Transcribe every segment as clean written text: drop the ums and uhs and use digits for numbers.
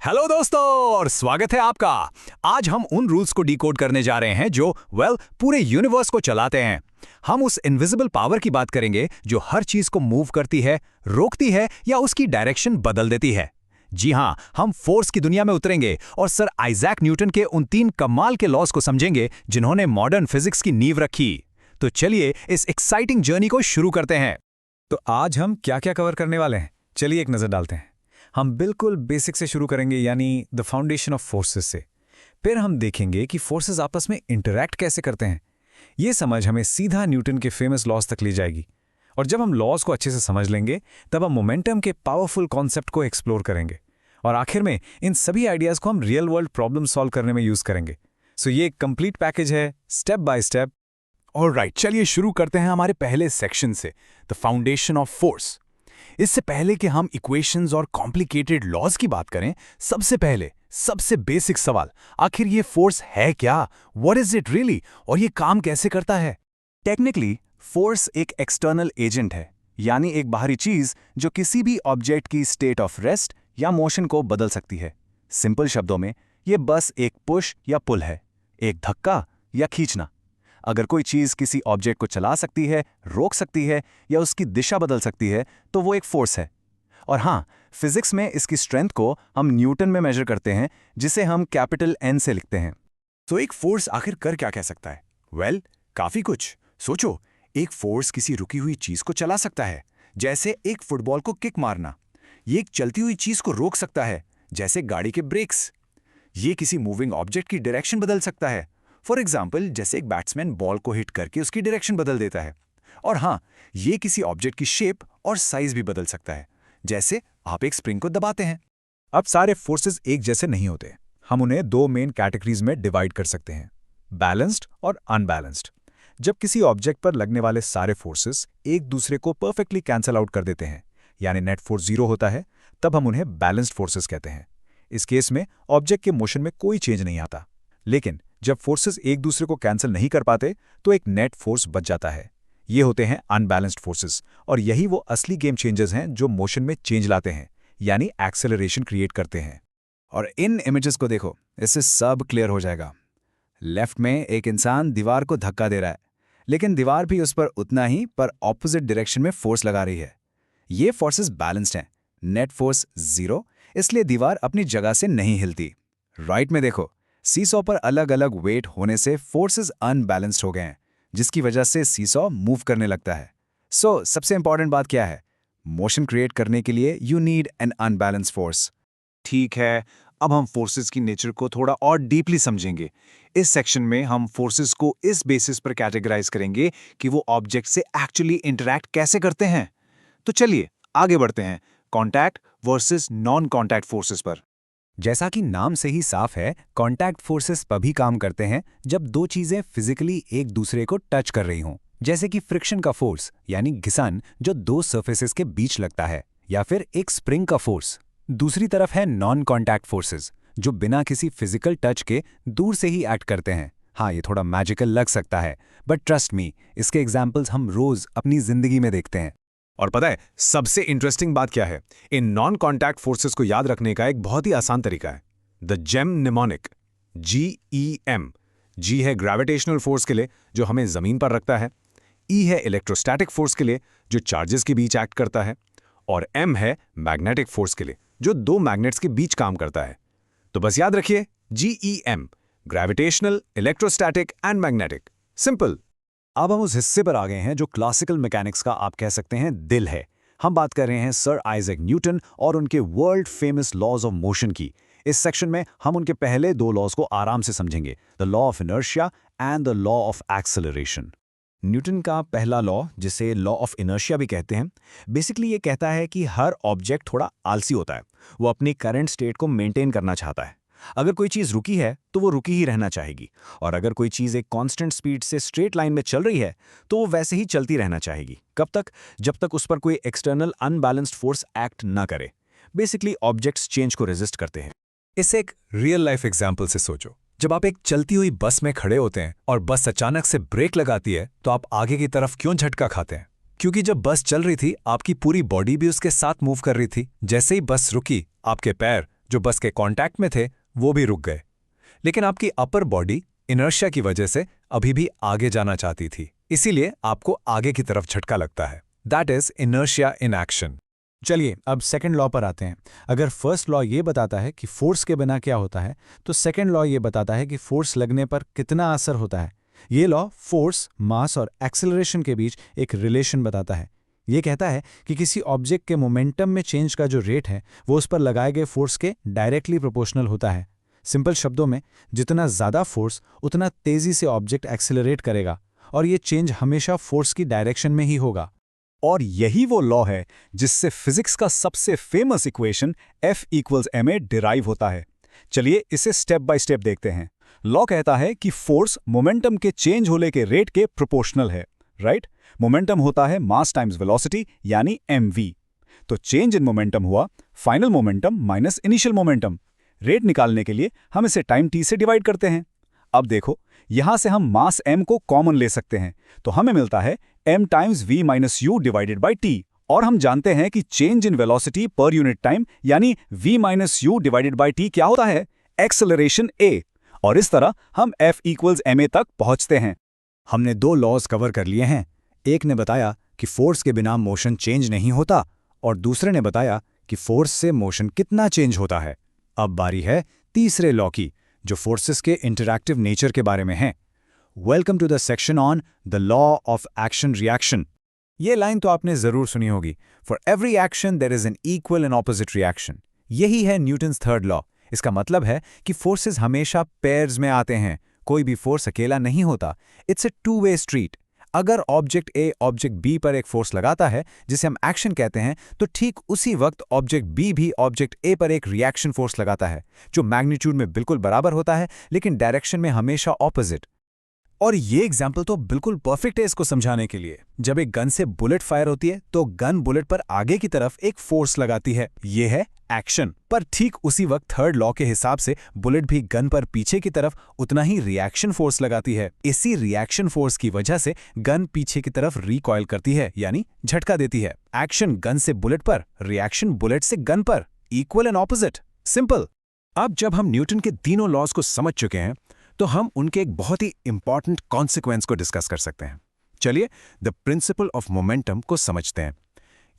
Hello दोस्तों और स्वागत है आपका। आज हम उन रूल्स को डिकोड करने जा रहे हैं जो पूरे यूनिवर्स को चलाते हैं। हम उस इनविजिबल पावर की बात करेंगे जो हर चीज को मूव करती है, रोकती है या उसकी डायरेक्शन बदल देती है। जी हाँ, हम फोर्स की दुनिया में उतरेंगे और सर आइजैक न्यूटन के उन 3 कमाल के लॉज को समझेंगे जिन्होंने मॉडर्न फिजिक्स की नींव रखी। तो चलिए इस एक्साइटिंग जर्नी को शुरू करते हैं। तो आज हम क्या क्या कवर करने वाले हैं, चलिए एक नज़र डालते हैं। हम बिल्कुल बेसिक से शुरू करेंगे, यानी द फाउंडेशन ऑफ फोर्सेस से। फिर हम देखेंगे कि फोर्सेस आपस में इंटरैक्ट कैसे करते हैं। ये समझ हमें सीधा न्यूटन के फेमस लॉज तक ले जाएगी। और जब हम लॉज को अच्छे से समझ लेंगे तब हम मोमेंटम के पावरफुल कॉन्सेप्ट को एक्सप्लोर करेंगे। और आखिर में इन सभी आइडियाज़ को हम रियल वर्ल्ड प्रॉब्लम सॉल्व करने में यूज़ करेंगे। सो ये एक कंप्लीट पैकेज है, स्टेप बाय स्टेप। ऑलराइट, चलिए शुरू करते हैं हमारे पहले सेक्शन से, द फाउंडेशन ऑफ फोर्स। इससे पहले कि हम इक्वेशंस और कॉम्प्लिकेटेड लॉज की बात करें, सबसे पहले सबसे बेसिक सवाल, आखिर ये फोर्स है क्या? What is it really? और ये काम कैसे करता है? टेक्निकली फोर्स एक एक्सटर्नल एजेंट है, यानी एक बाहरी चीज जो किसी भी ऑब्जेक्ट की स्टेट ऑफ रेस्ट या मोशन को बदल सकती है। सिंपल शब्दों में ये बस एक पुश या पुल है, एक धक्का या खींचना। अगर कोई चीज किसी ऑब्जेक्ट को चला सकती है, रोक सकती है या उसकी दिशा बदल सकती है तो वो एक फोर्स है। और हाँ, फिजिक्स में इसकी स्ट्रेंथ को हम न्यूटन में मेजर करते हैं, जिसे हम कैपिटल N से लिखते हैं। तो एक फोर्स आखिर कर क्या कह सकता है? काफी कुछ। सोचो, एक फोर्स किसी रुकी हुई चीज को चला सकता है, जैसे एक फुटबॉल को किक मारना। ये एक चलती हुई चीज को रोक सकता है, जैसे गाड़ी के ब्रेक्स। ये किसी मूविंग ऑब्जेक्ट की डायरेक्शन बदल सकता है, फॉर एग्जाम्पल जैसे एक बैट्समैन बॉल को हिट करके उसकी डायरेक्शन बदल देता है। और हाँ, ये किसी ऑब्जेक्ट की शेप और साइज भी बदल सकता है, जैसे आप एक स्प्रिंग को दबाते हैं। अब सारे फोर्सेस एक जैसे नहीं होते। हम उन्हें 2 मेन कैटेगरीज में डिवाइड कर सकते हैं, बैलेंस्ड और अनबैलेंस्ड। जब किसी ऑब्जेक्ट पर लगने वाले सारे फोर्सेस एक दूसरे को परफेक्टली कैंसल आउट कर देते हैं, यानी नेट फोर्स 0 होता है, तब हम उन्हें बैलेंस्ड फोर्सेस कहते हैं। इस केस में ऑब्जेक्ट के मोशन में कोई चेंज नहीं आता। लेकिन जब फोर्सेस एक दूसरे को कैंसिल नहीं कर पाते तो एक नेट फोर्स बच जाता है। ये होते हैं अनबैलेंस्ड फोर्सेस, और यही वो असली गेम चेंजर्स हैं जो मोशन में चेंज लाते हैं, यानी एक्सेलरेशन क्रिएट करते हैं। और इन इमेजेस को देखो, इससे सब क्लियर हो जाएगा। लेफ्ट में एक इंसान दीवार को धक्का दे रहा है, लेकिन दीवार भी उस पर उतना ही पर ऑपोजिट डायरेक्शन में फोर्स लगा रही है। ये फोर्सेस बैलेंस्ड हैं, नेट फोर्स 0, इसलिए दीवार अपनी जगह से नहीं हिलती। राइट में देखो, सीसॉ पर अलग अलग वेट होने से फोर्सेस अनबैलेंस्ड हो गए हैं, जिसकी वजह से सीसॉ मूव करने लगता है। सबसे इंपॉर्टेंट बात क्या है? मोशन क्रिएट करने के लिए you need an unbalanced force. ठीक है, अब हम फोर्सेस की नेचर को थोड़ा और डीपली समझेंगे। इस सेक्शन में हम फोर्सेस को इस बेसिस पर कैटेगराइज करेंगे कि वो ऑब्जेक्ट से एक्चुअली इंटरैक्ट कैसे करते हैं। तो चलिए आगे बढ़ते हैं contact versus non contact forces पर। जैसा कि नाम से ही साफ है, कॉन्टैक्ट फोर्सेस तभी काम करते हैं जब 2 चीजें फिजिकली एक दूसरे को टच कर रही हों, जैसे कि फ्रिक्शन का फोर्स यानी घिसन जो 2 सर्फेसेस के बीच लगता है, या फिर एक स्प्रिंग का फोर्स। दूसरी तरफ है नॉन कॉन्टैक्ट फोर्सेस, जो बिना किसी फिजिकल टच के दूर से ही एक्ट करते हैं। हाँ, ये थोड़ा मैजिकल लग सकता है, बट ट्रस्ट मी, इसके एग्जाम्पल्स हम रोज अपनी जिंदगी में देखते हैं। और पता है सबसे इंटरेस्टिंग बात क्या है? इन नॉन कॉन्टैक्ट फोर्सेस को याद रखने का एक बहुत ही आसान तरीका है, the gem mnemonic, GEM। G है ग्रेविटेशनल फोर्स के लिए जो हमें जमीन पर रखता है, E है इलेक्ट्रोस्टैटिक फोर्स के लिए जो चार्जेस के बीच एक्ट करता है, और M है मैग्नेटिक फोर्स के लिए जो 2 मैग्नेट्स के बीच काम करता है। तो बस याद रखिए, GEM, gravitational, electrostatic and magnetic. Simple. अब हम उस हिस्से पर आ गए हैं जो क्लासिकल मैकेनिक्स का आप कह सकते हैं दिल है। हम बात कर रहे हैं सर आइजैक न्यूटन और उनके world famous laws of motion की। इस सेक्शन में हम उनके पहले 2 लॉज को आराम से समझेंगे, the law of inertia and the law of acceleration. Newton का पहला लॉ, जिसे लॉ ऑफ इनर्शिया भी कहते हैं, बेसिकली ये कहता है कि हर ऑब्जेक्ट थोड़ा आलसी होता है। वो अपनी करंट स्टेट को मेंटेन करना चाहता है। अगर कोई चीज़ रुकी है तो वो रुकी ही रहना चाहेगी, और अगर कोई चीज़ एक कांस्टेंट स्पीड से स्ट्रेट लाइन में चल रही है तो वो वैसे ही चलती रहना चाहेगी। कब तक? जब तक उस पर कोई एक्सटर्नल अनबैलेंस्ड फोर्स एक्ट ना करे। बेसिकली ऑब्जेक्ट्स चेंज को रेजिस्ट करते हैं। इसे एक रियल लाइफ एग्जाम्पल से सोचो। जब आप एक चलती हुई बस में खड़े होते हैं और बस अचानक से ब्रेक लगाती है तो आप आगे की तरफ क्यों झटका खाते हैं? क्योंकि जब बस चल रही थी आपकी पूरी बॉडी भी उसके साथ मूव कर रही थी। जैसे ही बस रुकी, आपके पैर जो बस के कांटेक्ट में थे वो भी रुक गए। लेकिन आपकी अपर बॉडी इनर्शिया की वजह से अभी भी आगे जाना चाहती थी, इसीलिए आपको आगे की तरफ झटका लगता है। That is inertia in action. चलिए अब सेकंड लॉ पर आते हैं। अगर फर्स्ट लॉ ये बताता है कि फोर्स के बिना क्या होता है, तो सेकंड लॉ ये बताता है कि फोर्स लगने पर कितना असर होता है। ये लॉ फोर्स, मास और एक्सेलरेशन के बीच एक रिलेशन बताता है। ये कहता है कि किसी ऑब्जेक्ट के मोमेंटम में चेंज का जो रेट है वो उस पर लगाए गए फोर्स के डायरेक्टली प्रोपोर्शनल होता है। सिंपल शब्दों में, जितना ज़्यादा फोर्स उतना तेज़ी से ऑब्जेक्ट एक्सेलरेट करेगा, और ये चेंज हमेशा फोर्स की डायरेक्शन में ही होगा। और यही वो लॉ है जिससे फिजिक्स का सबसे फेमस इक्वेशन F=ma डिराइव होता है। चलिए इसे स्टेप बाय स्टेप देखते हैं। लॉ कहता है कि फोर्स मोमेंटम के चेंज होने के रेट के प्रोपोर्शनल है, राइट? मोमेंटम होता है मास टाइम्स वेलोसिटी यानी mv। तो चेंज इन मोमेंटम हुआ final momentum minus initial momentum. Rate निकालने के लिए हम इसे टाइम t से डिवाइड करते हैं। अब देखो, यहां से हम मास m को कॉमन ले सकते हैं, तो हमें मिलता है m times v minus u divided by t। और हम जानते हैं कि change in velocity per unit time यानी v minus u divided by t क्या होता है? Acceleration a। और इस तरह हम F=ma तक पहुंचते हैं। हमने दो लॉज कवर कर लिए हैं। एक ने बताया कि फोर्स के बिना मोशन चेंज नहीं होता, और दूसरे ने बताया कि फोर्स से मोशन कितना चेंज होता है। अब बारी है तीसरे लॉ की, जो फोर्सेस के इंटरैक्टिव नेचर के बारे में है। Welcome to the section on the law of action reaction. ये लाइन तो आपने जरूर सुनी होगी, for every action there is an equal and opposite reaction. यही है न्यूटन्स थर्ड लॉ। इसका मतलब है कि फोर्सेस हमेशा पेयर्स में आते हैं, कोई भी फोर्स अकेला नहीं होता। It's a two way street. अगर ऑब्जेक्ट ए ऑब्जेक्ट बी पर एक फोर्स लगाता है जिसे हम एक्शन कहते हैं, तो ठीक उसी वक्त ऑब्जेक्ट बी भी ऑब्जेक्ट ए पर एक रिएक्शन फोर्स लगाता है, जो मैग्नीट्यूड में बिल्कुल बराबर होता है लेकिन डायरेक्शन में हमेशा ऑपोजिट। और ये एग्जाम्पल तो बिल्कुल परफेक्ट है इसको समझाने के लिए। जब एक गन से बुलेट फायर होती है तो गन बुलेट पर आगे की तरफ एक फोर्स लगाती है, ये है एक्शन। पर ठीक उसी वक्त थर्ड लॉ के हिसाब से बुलेट भी गन पर पीछे की तरफ उतना ही रिएक्शन फोर्स लगाती है। इसी रिएक्शन फोर्स की वजह से गन पीछे की तरफ रिकॉइल करती है, यानी झटका देती है। एक्शन गन से बुलेट पर, रिएक्शन बुलेट से गन पर, इक्वल एंड ऑपोजिट, सिंपल। अब जब हम न्यूटन के तीनों लॉज को समझ चुके हैं, तो हम उनके एक बहुत ही इंपॉर्टेंट कॉन्सिक्वेंस को डिस्कस कर सकते हैं। चलिए द प्रिंसिपल ऑफ मोमेंटम को समझते हैं।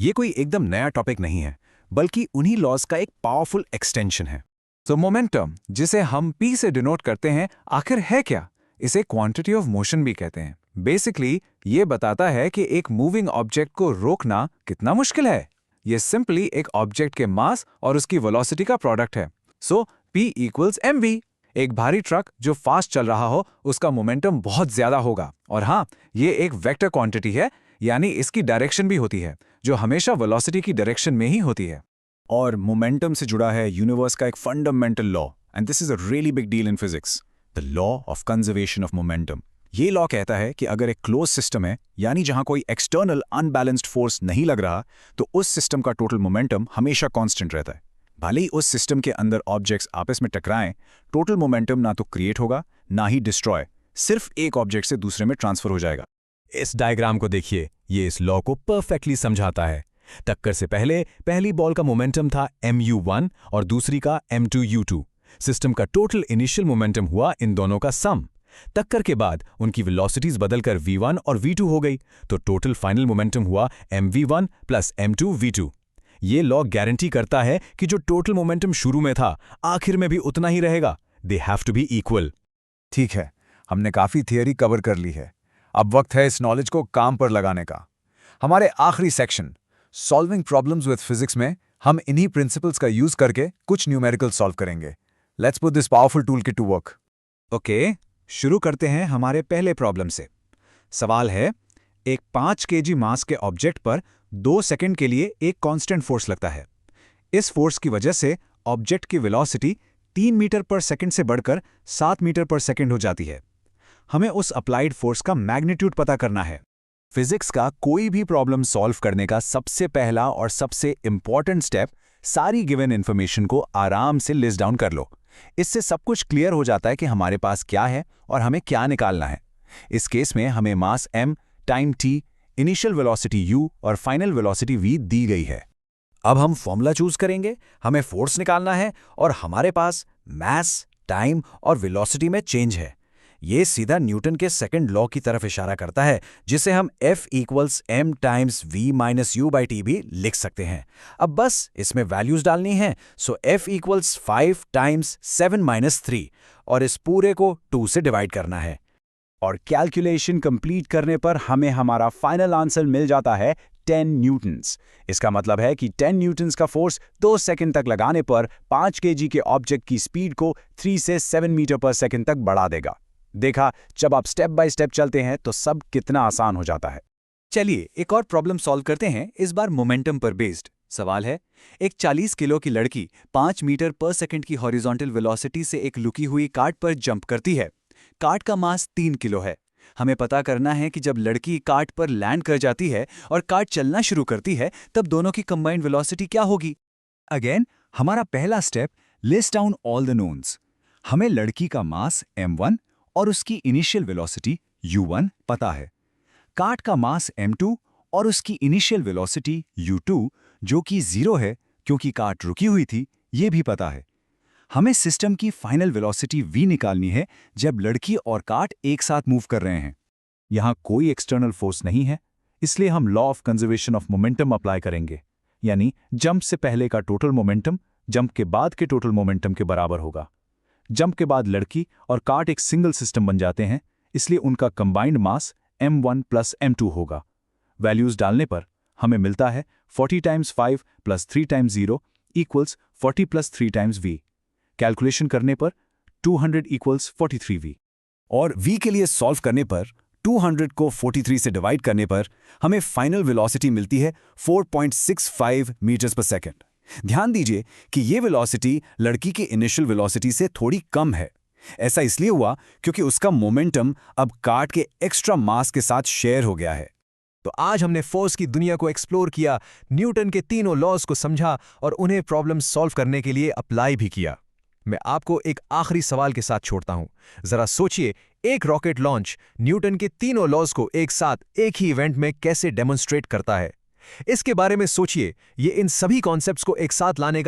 ये कोई एकदम नया टॉपिक नहीं है, बल्कि उन्हीं लॉज का एक पावरफुल एक्सटेंशन है। तो मोमेंटम, जिसे हम p से डिनोट करते हैं, आखिर है क्या? इसे क्वांटिटी ऑफ मोशन भी कहते हैं। बेसिकली ये बताता है कि एक मूविंग ऑब्जेक्ट को रोकना कितना मुश्किल है। ये सिंपली एक ऑब्जेक्ट के मास और उसकी वेलोसिटी का प्रोडक्ट है। सो p=mv। एक भारी ट्रक जो फास्ट चल रहा हो, उसका मोमेंटम बहुत ज्यादा होगा। और हाँ, ये एक वेक्टर क्वांटिटी है, यानी इसकी डायरेक्शन भी होती है, जो हमेशा वेलोसिटी की डायरेक्शन में ही होती है। और मोमेंटम से जुड़ा है यूनिवर्स का एक fundamental law, and this is a really big deal in physics, the law of conservation of momentum. ये लॉ कहता है कि अगर एक क्लोज सिस्टम है, यानी जहां कोई एक्सटर्नल अनबैलेंस्ड फोर्स नहीं लग रहा, तो उस सिस्टम का टोटल मोमेंटम हमेशा कांस्टेंट रहता है। भले ही उस सिस्टम के अंदर ऑब्जेक्ट्स आपस में टकराएं, टोटल मोमेंटम ना तो क्रिएट होगा ना ही डिस्ट्रॉय, सिर्फ एक ऑब्जेक्ट से दूसरे में ट्रांसफर हो जाएगा। इस डायग्राम को देखिए, ये इस लॉ को परफेक्टली समझाता है। टक्कर से पहले पहली बॉल का मोमेंटम था mu1 और दूसरी का m2u2। सिस्टम का टोटल इनिशियल मोमेंटम हुआ इन दोनों का सम। टक्कर के बाद उनकी वेलोसिटीज बदलकर v1 और v2 हो गई, तो टोटल फाइनल मोमेंटम हुआ mv1 प्लस m2v2। ये लॉ गारंटी करता है कि जो टोटल मोमेंटम शुरू में था, आखिर में भी उतना ही रहेगा। They have to be equal. ठीक है, हमने काफी थियरी कवर कर ली है। अब वक्त है इस नॉलेज को काम पर लगाने का। हमारे आखिरी section solving problems with physics में हम इन्हीं प्रिंसिपल्स का यूज करके कुछ न्यूमेरिकल सॉल्व करेंगे। Let's put this powerful tool kit to work. Okay, शुरू करते हैं हमारे पहले प्रॉब्लम से। सवाल है, एक 5 kg मास के ऑब्जेक्ट पर 2 सेकंड के लिए एक कांस्टेंट फोर्स लगता है। इस फोर्स की वजह से ऑब्जेक्ट की वेलोसिटी 3 मीटर पर सेकंड से बढ़कर 7 मीटर पर सेकंड हो जाती है। हमें उस अप्लाइड फोर्स का मैग्नीट्यूड पता करना है। फिजिक्स का कोई भी प्रॉब्लम सॉल्व करने का सबसे पहला और सबसे इंपॉर्टेंट स्टेप, सारी गिवन इन्फॉर्मेशन को आराम से लिस्ट डाउन कर लो। इससे सब कुछ क्लियर हो जाता है कि हमारे पास क्या है और हमें क्या निकालना है। इस केस में हमें मास m, time t, initial velocity u और फाइनल वेलोसिटी v दी गई है। अब हम फॉर्मूला चूज करेंगे, हमें फोर्स निकालना है और हमारे पास मास, टाइम और वेलोसिटी में चेंज है। ये सीधा न्यूटन के सेकंड लॉ की तरफ इशारा करता है, जिसे हम F = m times v - u/t भी लिख सकते हैं। अब बस इसमें वैल्यूज डालनी है, सो F = 5 टाइम्स 7 - 3 और इस पूरे को 2 से डिवाइड करना है। और कैलकुलेशन कंप्लीट करने पर हमें हमारा फाइनल आंसर मिल जाता है 10 न्यूटन्स। इसका मतलब है कि 10 न्यूटन्स का फोर्स 2 सेकंड तक लगाने पर 5 kg के ऑब्जेक्ट की स्पीड को 3 से 7 मीटर पर सेकंड तक बढ़ा देगा। देखा, जब आप स्टेप बाय स्टेप चलते हैं तो सब कितना आसान हो जाता है। चलिए एक और प्रॉब्लम सॉल्व करते हैं, इस बार मोमेंटम पर बेस्ड। सवाल है, एक 40 किलो की लड़की 5 मीटर पर सेकंड की हॉरिजॉन्टल वेलोसिटी से एक लुकी हुई कार्ट पर जंप करती है। कार्ट का मास 3 किलो है। हमें पता करना है कि जब लड़की कार्ट पर लैंड कर जाती है और कार्ट चलना शुरू करती है, तब दोनों की कंबाइंड वेलोसिटी क्या होगी। अगेन हमारा पहला step, list down all the knowns. हमें लड़की का मास m1 और उसकी इनिशियल वेलोसिटी u1 पता है। कार्ट का मास m2 और उसकी इनिशियल वेलोसिटी u2 जो कि 0 है क्योंकि कार्ट रुकी हुई थी, ये भी पता है। हमें सिस्टम की फाइनल वेलोसिटी v निकालनी है जब लड़की और कार्ट एक साथ मूव कर रहे हैं। यहाँ कोई एक्सटर्नल फोर्स नहीं है, इसलिए हम law of conservation of momentum apply करेंगे, यानी जंप से पहले का टोटल मोमेंटम जंप के बाद के टोटल मोमेंटम के बराबर होगा। जंप के बाद लड़की और कार्ट एक सिंगल सिस्टम बन जाते हैं, इसलिए उनका कंबाइंड मास m1 + m2 होगा। वैल्यूज डालने पर हमें मिलता है 40 times 5 + 3 times 0 = 40 + 3 times v। Calculation करने पर 200 = 43v। और v के लिए सॉल्व करने पर 200 को 43 से डिवाइड करने पर हमें फाइनल वेलोसिटी मिलती है 4.65 मीटर्स पर सेकंड। ध्यान दीजिए कि ये वेलोसिटी लड़की की इनिशियल वेलोसिटी से थोड़ी कम है। ऐसा इसलिए हुआ क्योंकि उसका मोमेंटम अब कार्ट के एक्स्ट्रा मास के साथ शेयर हो गया है। तो आज हमने फोर्स की दुनिया को एक्सप्लोर किया, न्यूटन के तीनों लॉज को समझा और उन्हें प्रॉब्लम सॉल्व करने के लिए अप्लाई भी किया। मैं आपको एक आखिरी सवाल के साथ छोड़ता हूं। जरा सोचिए, एक रॉकेट लॉन्च न्यूटन के तीनों लॉज को एक साथ एक ही इवेंट में कैसे डेमोन्स्ट्रेट करता है। इसके बारे में सोचिए, ये इन सभी कॉन्सेप्ट्स को एक साथ लाने का